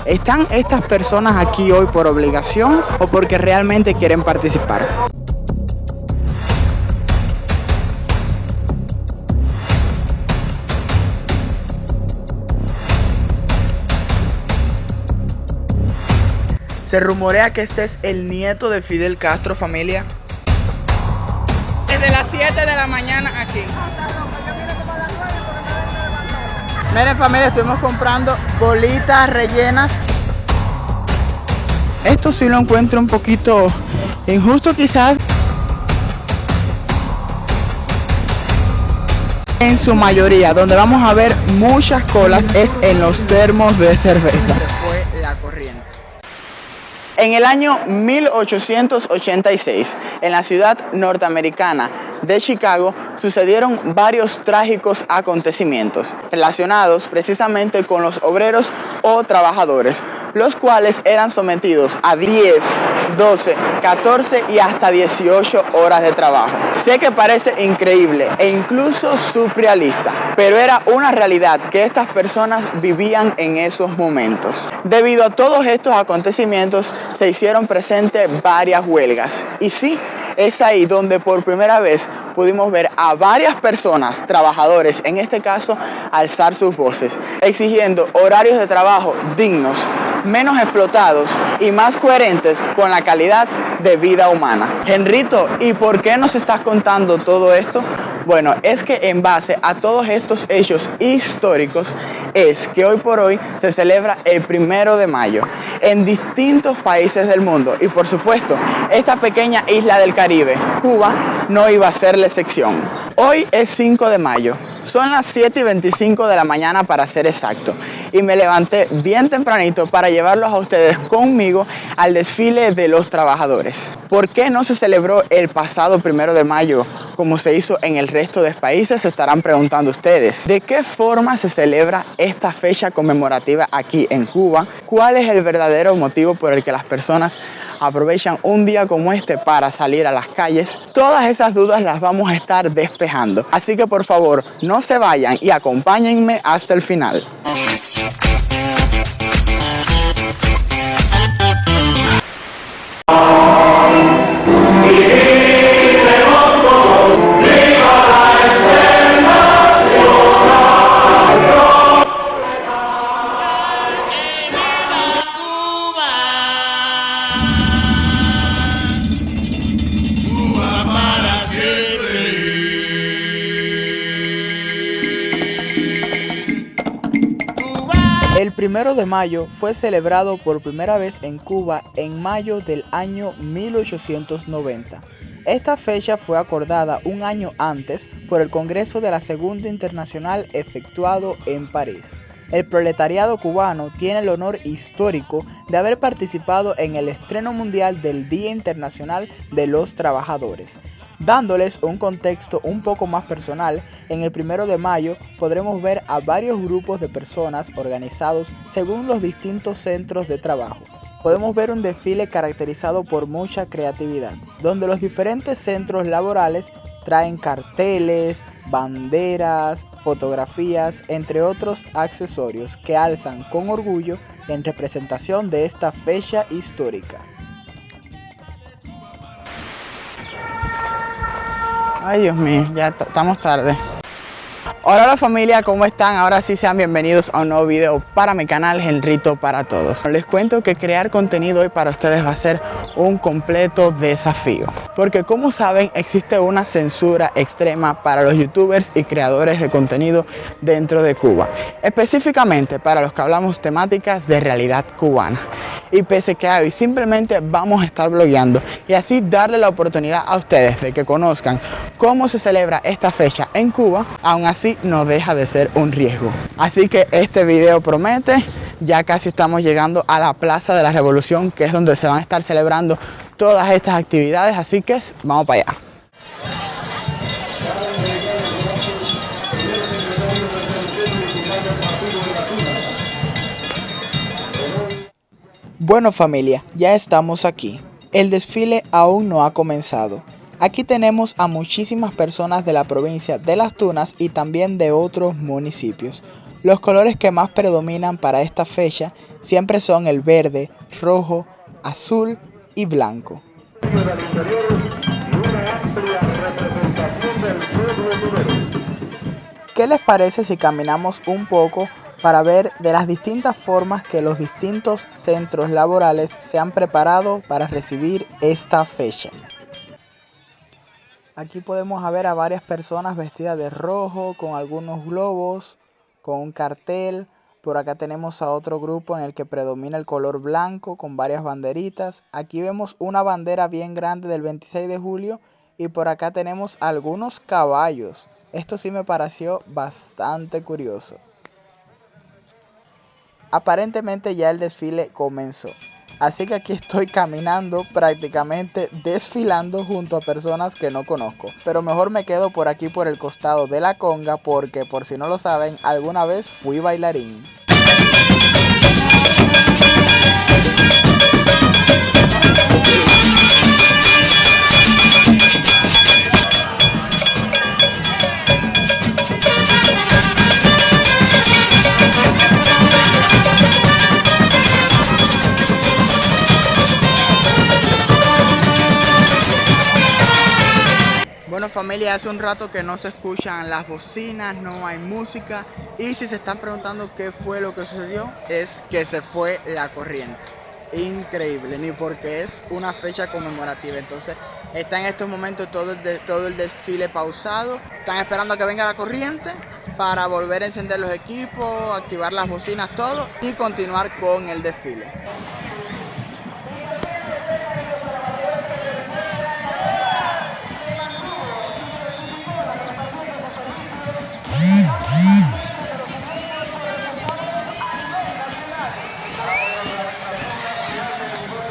¿Están estas personas aquí hoy por obligación o porque realmente quieren participar? Se rumorea que este es el nieto de Fidel Castro, familia. Desde las 7 de la mañana aquí. Miren, familia, estuvimos comprando bolitas rellenas. Esto sí lo encuentro un poquito injusto quizás. En su mayoría, donde vamos a ver muchas colas es en los termos de cerveza. Se fue la corriente. En el año 1886, en la ciudad norteamericana de Chicago, sucedieron varios trágicos acontecimientos relacionados precisamente con los obreros o trabajadores, los cuales eran sometidos a 10, 12, 14 y hasta 18 horas de trabajo. Sé que parece increíble e incluso surrealista, pero era una realidad que estas personas vivían en esos momentos. Debido a todos estos acontecimientos, se hicieron presentes varias huelgas. Y sí, es ahí donde por primera vez pudimos ver a varias personas, trabajadores en este caso, alzar sus voces, exigiendo horarios de trabajo dignos, menos explotados y más coherentes con la calidad de vida humana. Henrito, ¿y por qué nos estás contando todo esto? Bueno, es que en base a todos estos hechos históricos es que hoy por hoy se celebra el 1 de mayo en distintos países del mundo y por supuesto esta pequeña isla del Caribe, Cuba, no iba a ser la excepción. Hoy es 5 de mayo, son las 7:25 de la mañana para ser exacto y me levanté bien tempranito para llevarlos a ustedes conmigo al desfile de los trabajadores. ¿Por qué no se celebró el pasado 1 de mayo como se hizo en el resto de países? Se estarán preguntando ustedes. ¿De qué forma se celebra esta fecha conmemorativa aquí en Cuba? ¿Cuál es el verdadero motivo por el que las personas aprovechan un día como este para salir a las calles? Todas esas dudas las vamos a estar despejando. Así que por favor, no se vayan y acompáñenme hasta el final. El 1 de mayo fue celebrado por primera vez en Cuba en mayo del año 1890. Esta fecha fue acordada un año antes por el Congreso de la Segunda Internacional efectuado en París. El proletariado cubano tiene el honor histórico de haber participado en el estreno mundial del Día Internacional de los Trabajadores. Dándoles un contexto un poco más personal, en el 1 de mayo podremos ver a varios grupos de personas organizados según los distintos centros de trabajo. Podemos ver un desfile caracterizado por mucha creatividad, donde los diferentes centros laborales traen carteles, banderas, fotografías, entre otros accesorios que alzan con orgullo en representación de esta fecha histórica. Ay, Dios mío, ya estamos tarde. Hola familia, ¿cómo están? Ahora sí sean bienvenidos a un nuevo video para mi canal Henrito para Todos. Les cuento que crear contenido hoy para ustedes va a ser un completo desafío. Porque como saben, existe una censura extrema para los youtubers y creadores de contenido dentro de Cuba. Específicamente para los que hablamos temáticas de realidad cubana. Y pese que hoy simplemente vamos a estar blogueando y así darle la oportunidad a ustedes de que conozcan cómo se celebra esta fecha en Cuba, aún así no deja de ser un riesgo. Así que este video promete. Ya casi estamos llegando a la Plaza de la Revolución, que es donde se van a estar celebrando todas estas actividades, así que vamos para allá. Bueno familia, ya estamos aquí. El desfile aún no ha comenzado. Aquí tenemos a muchísimas personas de la provincia de Las Tunas y también de otros municipios. Los colores que más predominan para esta fecha siempre son el verde, rojo, azul y blanco. ¿Qué les parece si caminamos un poco para ver de las distintas formas que los distintos centros laborales se han preparado para recibir esta fecha? Aquí podemos ver a varias personas vestidas de rojo, con algunos globos, con un cartel. Por acá tenemos a otro grupo en el que predomina el color blanco con varias banderitas. Aquí vemos una bandera bien grande del 26 de julio y por acá tenemos algunos caballos. Esto sí me pareció bastante curioso. Aparentemente ya el desfile comenzó. Así que aquí estoy caminando, prácticamente desfilando junto a personas que no conozco. Pero mejor me quedo por aquí por el costado de la conga porque, por si no lo saben, alguna vez fui bailarín. Bueno, familia, hace un rato que no se escuchan las bocinas, no hay música y si se están preguntando qué fue lo que sucedió, es que se fue la corriente. Increíble, ni porque es una fecha conmemorativa. Entonces está en estos momentos todo el desfile pausado. Están esperando a que venga la corriente para volver a encender los equipos, activar las bocinas, todo y continuar con el desfile.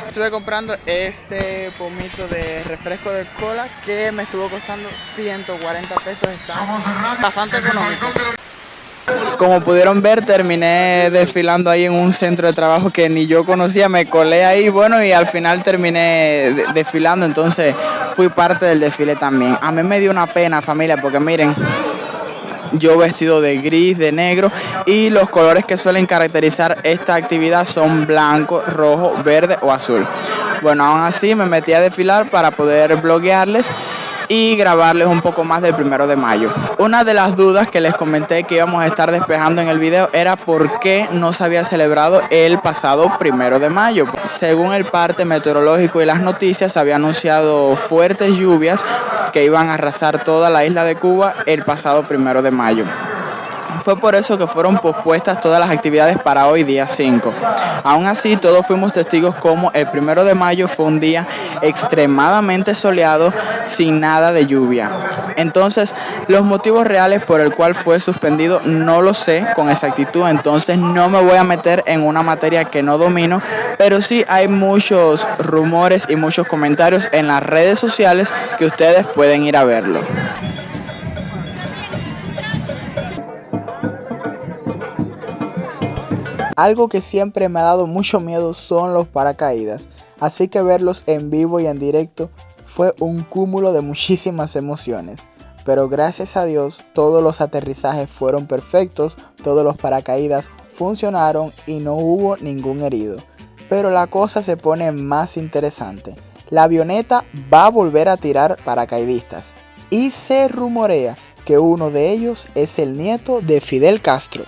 Estuve comprando este pomito de refresco de cola que me estuvo costando 140 pesos. Está bastante económico. Como pudieron ver, terminé desfilando ahí en un centro de trabajo que ni yo conocía. Me colé ahí, bueno, y al final terminé desfilando. Entonces fui parte del desfile también. A mí me dio una pena, familia, porque miren, yo vestido de gris, de negro, y los colores que suelen caracterizar esta actividad son blanco, rojo, verde o azul. Bueno, aún así me metí a desfilar para poder bloguearles y grabarles un poco más del 1 de mayo. Una de las dudas que les comenté que íbamos a estar despejando en el video era por qué no se había celebrado el pasado 1 de mayo. Según el parte meteorológico y las noticias, se había anunciado fuertes lluvias que iban a arrasar toda la isla de Cuba el pasado 1 de mayo. Fue por eso que fueron pospuestas todas las actividades para hoy, día 5. Aún así, todos fuimos testigos como el 1 de mayo fue un día extremadamente soleado, sin nada de lluvia. Entonces, los motivos reales por el cual fue suspendido no lo sé con exactitud, entonces no me voy a meter en una materia que no domino, pero sí hay muchos rumores y muchos comentarios en las redes sociales que ustedes pueden ir a verlo. Algo que siempre me ha dado mucho miedo son los paracaídas, así que verlos en vivo y en directo fue un cúmulo de muchísimas emociones. Pero gracias a Dios todos los aterrizajes fueron perfectos, todos los paracaídas funcionaron y no hubo ningún herido. Pero la cosa se pone más interesante. La avioneta va a volver a tirar paracaidistas y se rumorea que uno de ellos es el nieto de Fidel Castro.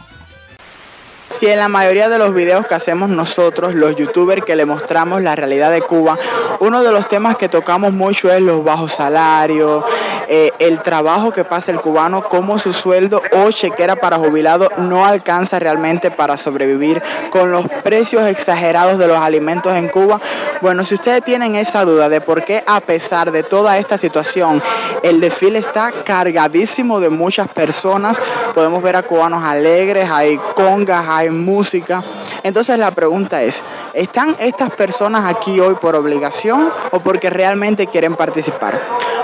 Si en la mayoría de los videos que hacemos nosotros, los youtubers que le mostramos la realidad de Cuba, uno de los temas que tocamos mucho es los bajos salarios, el trabajo que pasa el cubano, cómo su sueldo o chequera para jubilado no alcanza realmente para sobrevivir con los precios exagerados de los alimentos en Cuba. Bueno, si ustedes tienen esa duda de por qué a pesar de toda esta situación el desfile está cargadísimo de muchas personas, podemos ver a cubanos alegres, hay congas, hay música. Entonces la pregunta es, ¿están estas personas aquí hoy por obligación o porque realmente quieren participar?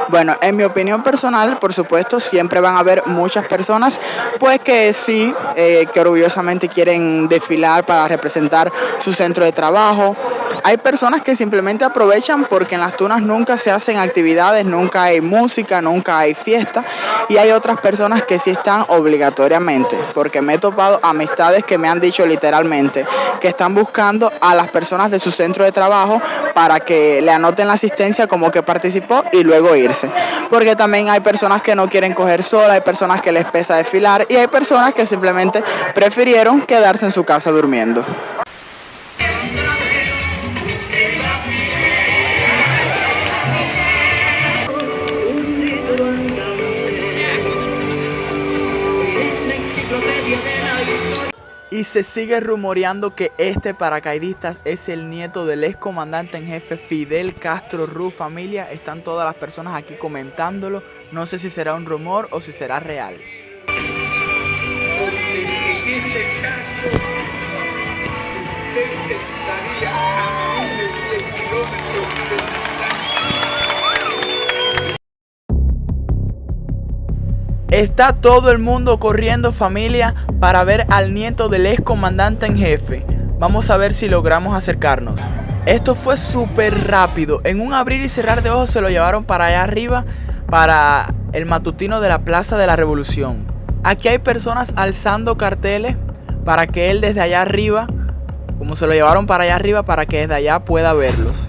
Bueno, en mi opinión personal, por supuesto, siempre van a haber muchas personas pues que sí, que orgullosamente quieren desfilar para representar su centro de trabajo, Hay personas que simplemente aprovechan porque en las tunas nunca se hacen actividades, nunca hay música, nunca hay fiesta, y hay otras personas que sí están obligatoriamente, porque me he topado amistades que me han dicho literalmente que están buscando a las personas de su centro de trabajo para que le anoten la asistencia como que participó y luego irse, porque también hay personas que no quieren coger sola, hay personas que les pesa desfilar y hay personas que simplemente prefirieron quedarse en su casa durmiendo. Y se sigue rumoreando que este paracaidista es el nieto del ex comandante en jefe Fidel Castro Ruz. Familia, están todas las personas aquí comentándolo. No sé si será un rumor o si será real. Está todo el mundo corriendo, familia, para ver al nieto del ex comandante en jefe. Vamos a ver si logramos acercarnos. Esto fue súper rápido. En un abrir y cerrar de ojos se lo llevaron para allá arriba, para el matutino de la Plaza de la Revolución. Aquí hay personas alzando carteles para que él desde allá arriba, como se lo llevaron para allá arriba, para que desde allá pueda verlos.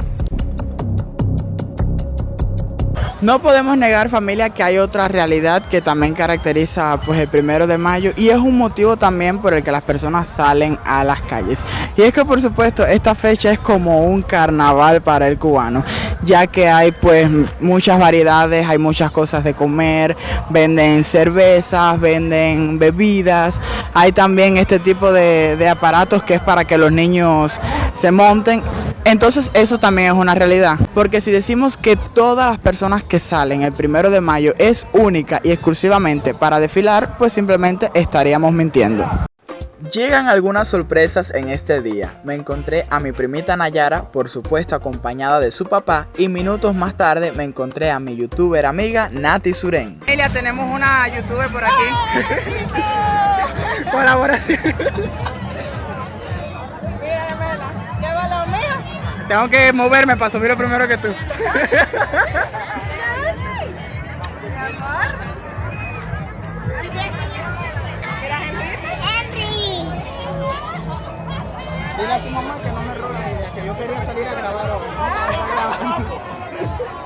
No podemos negar, familia, que hay otra realidad que también caracteriza pues el 1 de mayo y es un motivo también por el que las personas salen a las calles. Y es que por supuesto esta fecha es como un carnaval para el cubano, ya que hay pues muchas variedades, hay muchas cosas de comer, venden cervezas, venden bebidas, hay también este tipo de aparatos que es para que los niños se monten. Entonces eso también es una realidad, porque si decimos que todas las personas que salen el 1 de mayo es única y exclusivamente para desfilar, pues simplemente estaríamos mintiendo. Llegan algunas sorpresas en este día. Me encontré a mi primita Nayara, por supuesto acompañada de su papá, y minutos más tarde me encontré a mi youtuber amiga Nati Suren. Emilia, tenemos una youtuber por aquí. Colaboración. Tengo que moverme para subirlo primero que tú. Mi amor. Mira, Henry. Dile a tu mamá que no me robe la idea, que yo quería salir a grabar hoy.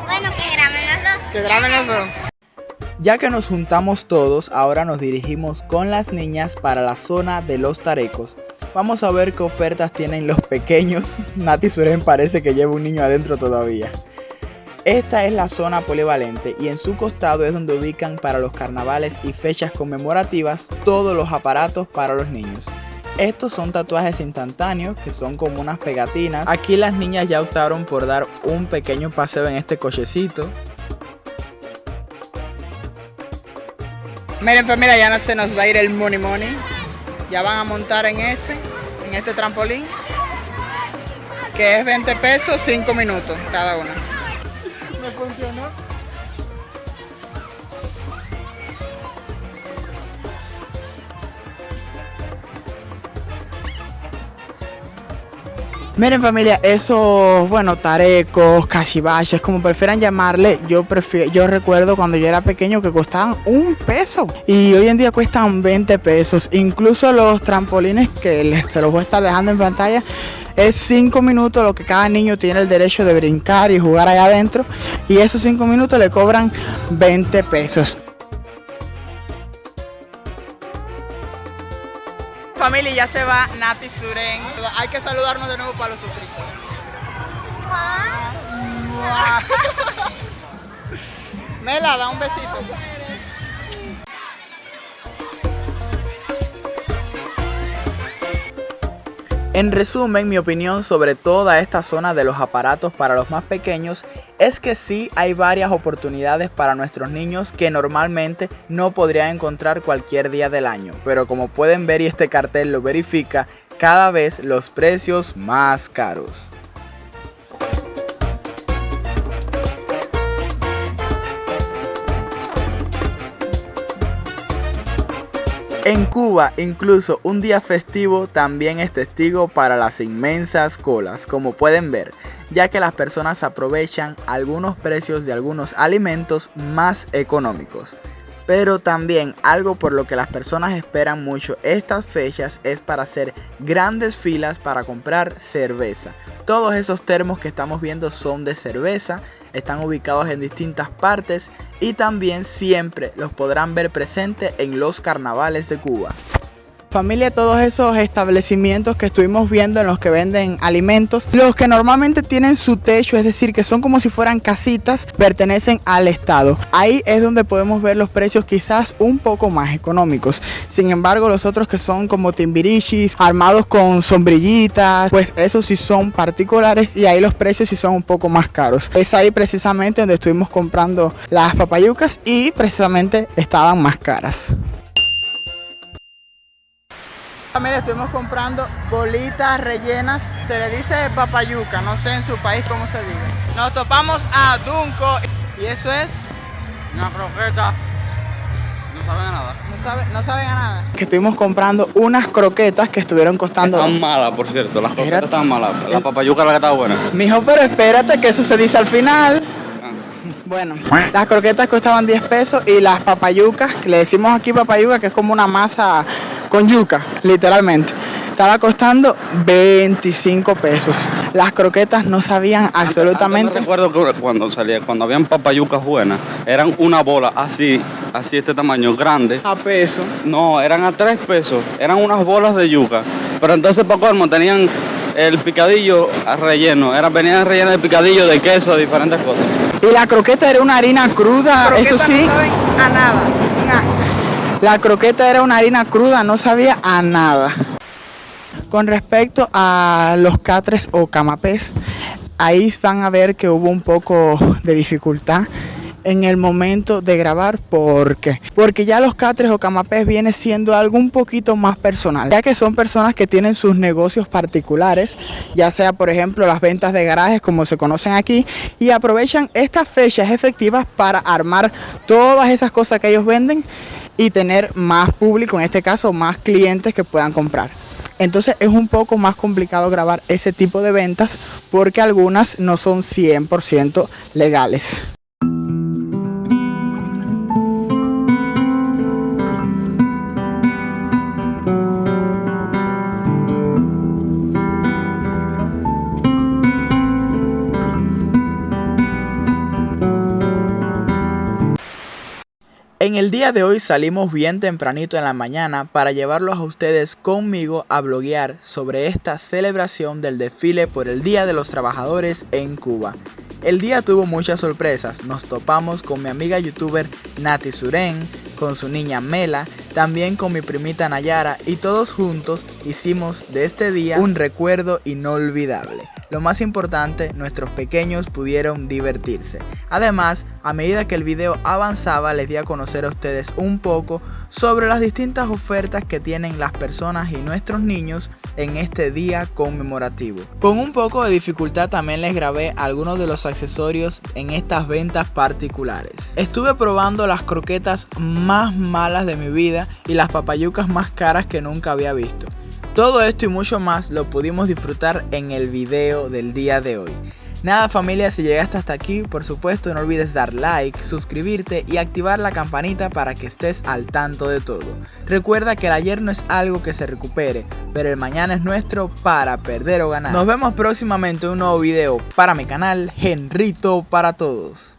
Bueno, que graben los dos. Que graben los dos. Ya que nos juntamos todos, ahora nos dirigimos con las niñas para la zona de los tarecos. Vamos a ver qué ofertas tienen los pequeños. Nati Suren parece que lleva un niño adentro todavía. Esta es la zona polivalente y en su costado es donde ubican para los carnavales y fechas conmemorativas todos los aparatos para los niños. Estos son tatuajes instantáneos que son como unas pegatinas. Aquí las niñas ya optaron por dar un pequeño paseo en este cochecito. Miren, familia, ya no se nos va a ir el money. Ya van a montar en este trampolín, que es 20 pesos, 5 minutos cada una. Me funcionó. Miren, familia, esos, bueno, tarecos, cachivaches, como prefieran llamarle, yo recuerdo cuando yo era pequeño que costaban 1 peso y hoy en día cuestan 20 pesos. Incluso los trampolines que se los voy a estar dejando en pantalla, es 5 minutos lo que cada niño tiene el derecho de brincar y jugar allá adentro, y esos 5 minutos le cobran 20 pesos. Familia, ya se va Nati Suren. Hay que saludarnos de nuevo para los suscriptores. Mela, da un besito. En resumen, mi opinión sobre toda esta zona de los aparatos para los más pequeños es que sí hay varias oportunidades para nuestros niños que normalmente no podrían encontrar cualquier día del año. Pero como pueden ver y este cartel lo verifica, cada vez los precios más caros. En Cuba, incluso un día festivo también es testigo para las inmensas colas, como pueden ver, ya que las personas aprovechan algunos precios de algunos alimentos más económicos. Pero también algo por lo que las personas esperan mucho estas fechas es para hacer grandes filas para comprar cerveza. Todos esos termos que estamos viendo son de cerveza, están ubicados en distintas partes y también siempre los podrán ver presentes en los carnavales de Cuba. Familia, todos esos establecimientos que estuvimos viendo en los que venden alimentos, los que normalmente tienen su techo, es decir, que son como si fueran casitas, pertenecen al Estado. Ahí es donde podemos ver los precios quizás un poco más económicos. Sin embargo, los otros que son como timbirichis, armados con sombrillitas, pues esos sí son particulares y ahí los precios sí son un poco más caros. Es ahí precisamente donde estuvimos comprando las papayucas y precisamente estaban más caras. Mira, estuvimos comprando bolitas rellenas, se le dice papayuca, no sé en su país cómo se diga. Nos topamos a Dunco y eso es una croqueta. No saben a nada. No saben a nada. Que estuvimos comprando unas croquetas que estuvieron costando. Están malas, por cierto, las croquetas están malas. La papayuca es la que está buena. Mijo, pero espérate que eso se dice al final. Bueno, las croquetas costaban 10 pesos y las papayucas, que le decimos aquí papayuca, que es como una masa con yuca, literalmente, estaba costando 25 pesos. Las croquetas no sabían absolutamente. Antes recuerdo que cuando habían papayucas buenas, eran una bola así este tamaño, grande. A peso. No, eran a 3 pesos, eran unas bolas de yuca. Pero entonces para colmo tenían el picadillo relleno, venían rellenas de picadillo, de queso, de diferentes cosas. Y la croqueta era una harina cruda, eso sí. No saben a nada. La croqueta era una harina cruda, no sabía a nada. Con respecto a los catres o camapés, ahí van a ver que hubo un poco de dificultad en el momento de grabar. ¿Por qué? Porque ya los catres o camapés viene siendo algo un poquito más personal, ya que son personas que tienen sus negocios particulares, ya sea por ejemplo las ventas de garajes como se conocen aquí, y aprovechan estas fechas efectivas para armar todas esas cosas que ellos venden y tener más público, en este caso más clientes que puedan comprar. Entonces es un poco más complicado grabar ese tipo de ventas porque algunas no son 100% legales. En el día de hoy salimos bien tempranito en la mañana para llevarlos a ustedes conmigo a bloguear sobre esta celebración del desfile por el Día de los Trabajadores en Cuba. El día tuvo muchas sorpresas, nos topamos con mi amiga youtuber Nati Suren, con su niña Mela, también con mi primita Nayara y todos juntos hicimos de este día un recuerdo inolvidable. Lo más importante, nuestros pequeños pudieron divertirse. Además, a medida que el video avanzaba, les di a conocer a ustedes un poco sobre las distintas ofertas que tienen las personas y nuestros niños en este día conmemorativo. Con un poco de dificultad también les grabé algunos de los accesorios en estas ventas particulares. Estuve probando las croquetas más malas de mi vida y las papayucas más caras que nunca había visto. Todo esto y mucho más lo pudimos disfrutar en el video del día de hoy. Nada familia, si llegaste hasta aquí, por supuesto no olvides dar like, suscribirte y activar la campanita para que estés al tanto de todo. Recuerda que el ayer no es algo que se recupere, pero el mañana es nuestro para perder o ganar. Nos vemos próximamente en un nuevo video para mi canal Henrito para Todos.